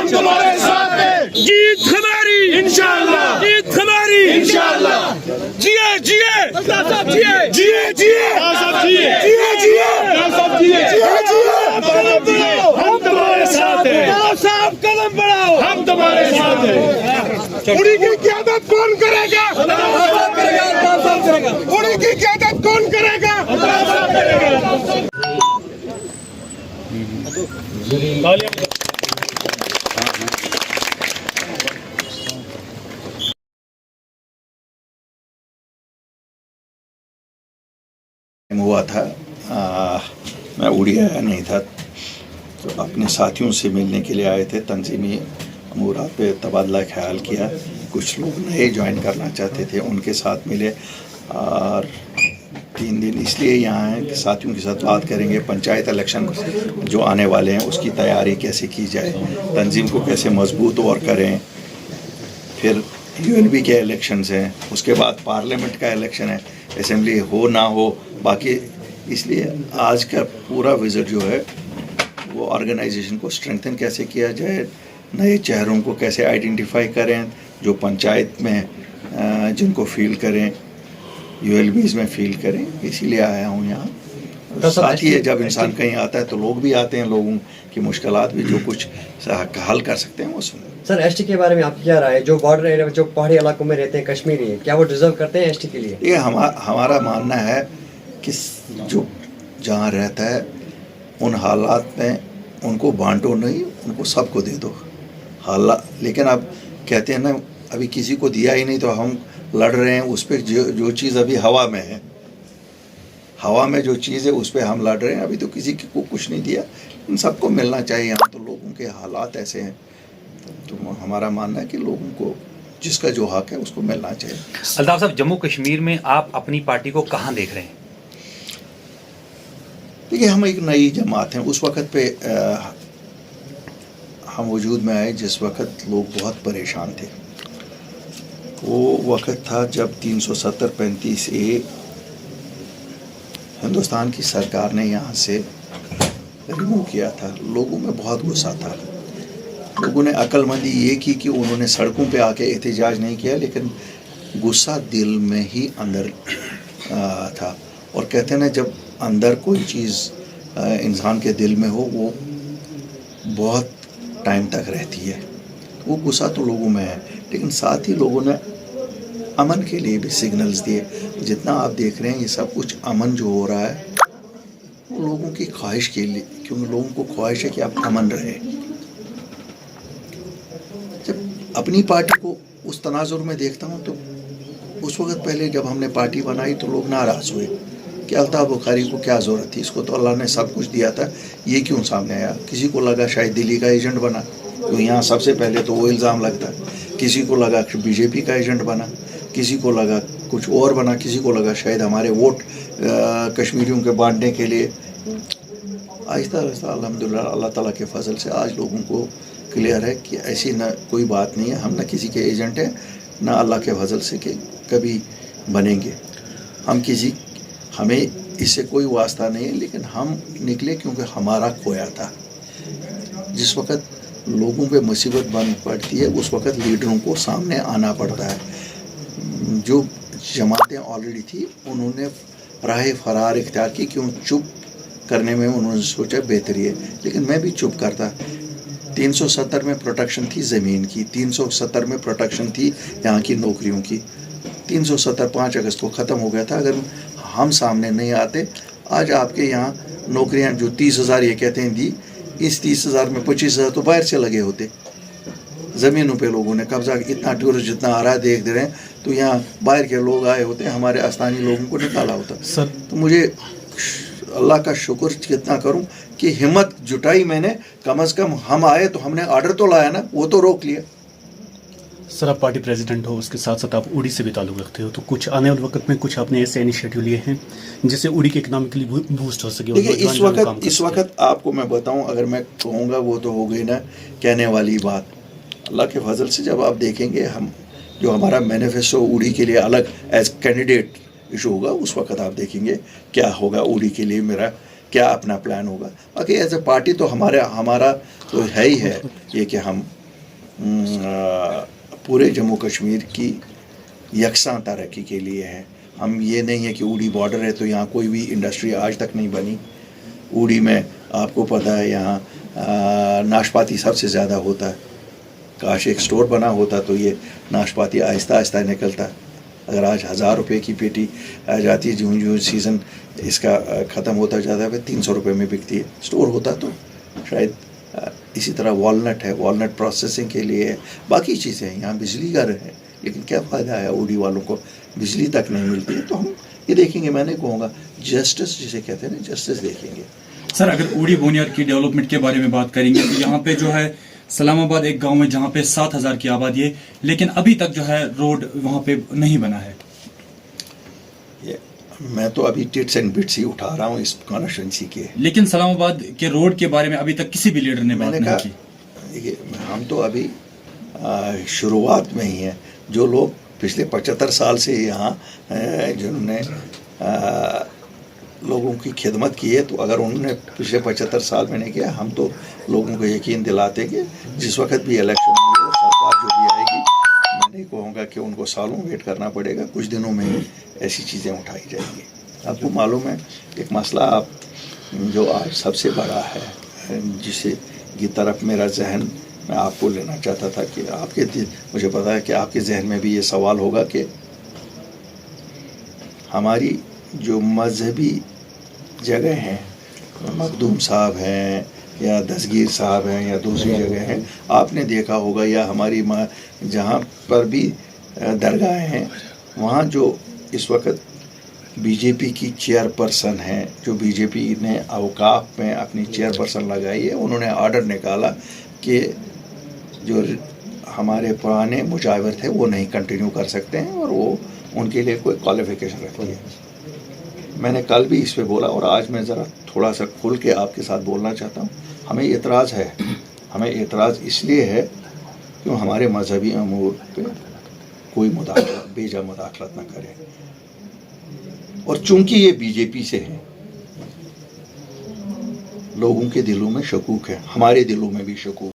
हम तुम्हारे साथ हैं। जीत हमारी इंशाअल्लाह, जीत हमारी इंशाअल्लाह। जिए जिए साहब, जिए जिए जिए साहब, जिए जिए जिए साहब, जिए जिए जिए। हम तुम्हारे साथ हैं साहब, कदम बढ़ाओ, हम तुम्हारे साथ हैं। उड़ी की क़यादत कौन करेगा? उड़ी की क़यादत कौन करेगा? हुआ था, मैं उड़ी आया नहीं था, तो अपने साथियों से मिलने के लिए आए थे। तंजीमी अमूरात पे तबादला ख्याल किया, कुछ लोग नए ज्वाइन करना चाहते थे, उनके साथ मिले और 3 दिन इसलिए यहाँ हैं कि साथियों के साथ बात करेंगे। पंचायत इलेक्शन जो आने वाले हैं उसकी तैयारी कैसे की जाए, तंजीम को कैसे मजबूत और करें। फिर ULB के इलेक्शंस हैं, उसके बाद पार्लियामेंट का इलेक्शन है, असेंबली हो ना हो बाकी। इसलिए आज का पूरा विजिट जो है वो ऑर्गेनाइजेशन को स्ट्रेंथन कैसे किया जाए, नए चेहरों को कैसे आइडेंटिफाई करें, जो पंचायत में जिनको फील करें, ULBs में फील करें, इसीलिए आया हूँ यहाँ। साथ ही जब इंसान कहीं आता है तो लोग भी आते हैं, लोगों की मुश्किलात भी जो कुछ हल कर सकते हैं वो सुनें। सर ST के बारे में आपकी क्या राय है? जो बॉर्डर एरिया, जो पहाड़ी इलाकों में रहते हैं कश्मीरी, क्या वो डिजर्व करते हैं ST के लिए? ये हमारा मानना है कि जो जहाँ रहता है उन हालात में उनको बांटो नहीं, उनको सबको दे दो हालात। लेकिन अब कहते हैं ना, अभी किसी को दिया ही नहीं तो हम लड़ रहे हैं उस पर। जो चीज़ अभी हवा में है, हवा में जो चीज़ है उस पर हम लड़ रहे हैं। अभी तो किसी को कुछ नहीं दिया, इन सबको मिलना चाहिए। यहाँ तो लोगों के हालात ऐसे हैं, तो हमारा मानना है कि लोगों को जिसका जो हक है उसको मिलना चाहिए। अल्ताफ साहब, जम्मू कश्मीर में आप अपनी पार्टी को कहाँ देख रहे हैं? देखिए, हम एक नई जमात हैं। उस वक़्त पे हम वजूद में आए जिस वक़्त लोग बहुत परेशान थे। वो वक़्त था जब 370-35A हिंदुस्तान की सरकार ने यहाँ से रिमूव किया था। लोगों में बहुत गुस्सा था। लोगों ने अक्लमंदी ये की कि उन्होंने सड़कों पे आके एहतजाज नहीं किया, लेकिन गुस्सा दिल में ही अंदर था। और कहते हैं ना, जब अंदर कोई चीज़ इंसान के दिल में हो वो बहुत टाइम तक रहती है। वो गुस्सा तो लोगों में है, लेकिन साथ ही लोगों ने अमन के लिए भी सिग्नल्स दिए। जितना आप देख रहे हैं ये सब कुछ अमन जो हो रहा है वो लोगों की ख्वाहिश के लिए, क्योंकि लोगों को ख्वाहिश है कि आप अमन रहे। जब अपनी पार्टी को उस तनाजुर में देखता हूँ तो उस वक़्त पहले जब हमने पार्टी बनाई तो लोग नाराज़ हुए कि अल्ताफ़ बुखारी को क्या ज़रूरत थी, इसको तो अल्लाह ने सब कुछ दिया था, ये क्यों सामने आया। किसी को लगा शायद दिल्ली का एजेंट बना, तो यहाँ सबसे पहले तो वो इल्ज़ाम लगता है। किसी को लगा कि BJP का एजेंट बना, किसी को लगा कुछ और बना, किसी को लगा शायद हमारे वोट कश्मीरियों के बांटने के लिए। आहिस्ता आहिस्ता अल्हम्दुलिल्लाह अल्लाह ताला के फजल से आज लोगों को क्लियर है कि ऐसी ना कोई बात नहीं है। हम ना किसी के एजेंट हैं, ना अल्लाह के फजल से कि कभी बनेंगे। हमें इससे कोई वास्ता नहीं है, लेकिन हम निकले क्योंकि हमारा खोया था। जिस वक़्त लोगों पे मुसीबत बन पड़ती है उस वक़्त लीडरों को सामने आना पड़ता है। जो जमातें ऑलरेडी थी उन्होंने राह फरार इख्तियार की, क्यों चुप करने में उन्होंने सोचा बेहतरी है, लेकिन मैं भी चुप करता। 370 में प्रोटेक्शन थी ज़मीन की, 370 में प्रोटेक्शन थी यहाँ की नौकरियों की। 370 5 अगस्त को ख़त्म हो गया था। अगर हम सामने नहीं आते, आज आपके यहाँ नौकरियाँ जो 30,000 ये कहते हैं दी, इस 30,000 में 25,000 तो बाहर से लगे होते। ज़मीनों पे लोगों ने कब्जा, इतना टूरिस्ट जितना आ रहा है देख रहे हैं, तो यहाँ बाहर के लोग आए होते, हमारे स्थानीय लोगों को निकाला होता। सर, तो मुझे अल्लाह का शुक्र कितना करूं कि हिम्मत जुटाई मैंने। कम से कम हम आए तो हमने ऑर्डर तो लाया ना, वो तो रोक लिया। सर, आप पार्टी प्रेसिडेंट हो, उसके साथ साथ आप उड़ी से भी ताल्लुक़ रखते हो, तो कुछ आने वाले वक्त में कुछ आपने ऐसे इनिशिएटिव लिए हैं जिससे उड़ी के इकोनॉमिकली बूस्ट हो सके? देखिए, इस वक्त आपको मैं बताऊं, अगर मैं कहूँगा वो तो हो गई ना कहने वाली बात। अल्लाह के फजल से जब आप देखेंगे, हम जो हमारा मैनिफेस्टो उड़ी के लिए अलग एज कैंडिडेट इशू होगा, उस वक्त आप देखेंगे क्या होगा उड़ी के लिए, मेरा क्या अपना प्लान होगा। बाकी एज ए पार्टी तो हमारा तो है ही है ये कि हम पूरे जम्मू कश्मीर की यकसां तरक्की के लिए है। हम ये नहीं है कि उड़ी बॉर्डर है तो यहाँ कोई भी इंडस्ट्री आज तक नहीं बनी। उड़ी में आपको पता है यहाँ नाशपाती सबसे ज़्यादा होता है। काश एक स्टोर बना होता तो ये नाशपाती आहिस्ता आहिस्ता निकलता। अगर आज 1000 रुपये की पेटी आ जाती है, जून जून सीज़न इसका ख़त्म होता जाता है, 300 रुपये में बिकती है। स्टोर होता तो शायद इसी तरह वॉलनट है, वॉलनट प्रोसेसिंग के लिए है, बाकी चीज़ें हैं। यहाँ बिजली घर है, लेकिन क्या फ़ायदा है उड़ी वालों को, बिजली तक नहीं मिलती है। तो हम ये देखेंगे, मैंने कहूँगा जस्टिस जिसे कहते हैं ना, जस्टिस देखेंगे। सर, अगर उड़ी बोनियार की डेवलपमेंट के बारे में बात करेंगे तो यहाँ पे जो है सलामाबाद एक गांव है जहाँ पे 7000 की आबादी है, लेकिन अभी तक जो है रोड वहाँ पे नहीं बना है। मैं तो अभी टिट्स एंड बिट्स ही उठा रहा हूँ इस कॉन्स्टिट्यूंसी के, लेकिन सलामाबाद के रोड के बारे में अभी तक किसी भी लीडर ने बात नहीं की। देखिए, हम तो अभी शुरुआत में ही हैं। जो लोग पिछले 75 साल से यहाँ जिन्होंने लोगों की खिदमत की है, तो अगर उन्होंने पिछले 75 साल में नहीं किया, हम तो लोगों को यकीन दिलाते कि जिस वक्त भी इलेक्शन होंगे, सरकार जो भी आएगी, मैं नहीं कहूँगा कि उनको सालों वेट करना पड़ेगा, कुछ दिनों में ही ऐसी चीज़ें उठाई जाएंगी। आपको मालूम है एक मसला आप जो आज सबसे बड़ा है, जिसे की तरफ मेरा जहन मैं आपको लेना चाहता था कि मुझे पता है कि आपके जहन में भी ये सवाल होगा कि हमारी जो मजहबी जगह हैं, मखदूम साहब हैं या दस्तगीर साहब हैं या दूसरी जगह हैं, आपने देखा होगा, या हमारी जहाँ पर भी दरगाहें हैं, वहाँ जो इस वक्त बीजेपी की चेयरपर्सन हैं, जो बीजेपी ने अवकाफ में अपनी चेयरपर्सन लगाई है, उन्होंने ऑर्डर निकाला कि जो हमारे पुराने मुजावर थे वो नहीं कंटिन्यू कर सकते हैं और वो उनके लिए कोई क्वालिफिकेशन रखती है। मैंने कल भी इस पे बोला और आज मैं ज़रा थोड़ा सा खुल के आपके साथ बोलना चाहता हूँ। हमें एतराज़ है, हमें एतराज़ इसलिए है कि हमारे मजहबी अमूर पे कोई बेजा मुदाखलत ना करे, और चूंकि ये बीजेपी से है, लोगों के दिलों में शकूक है, हमारे दिलों में भी शकूक।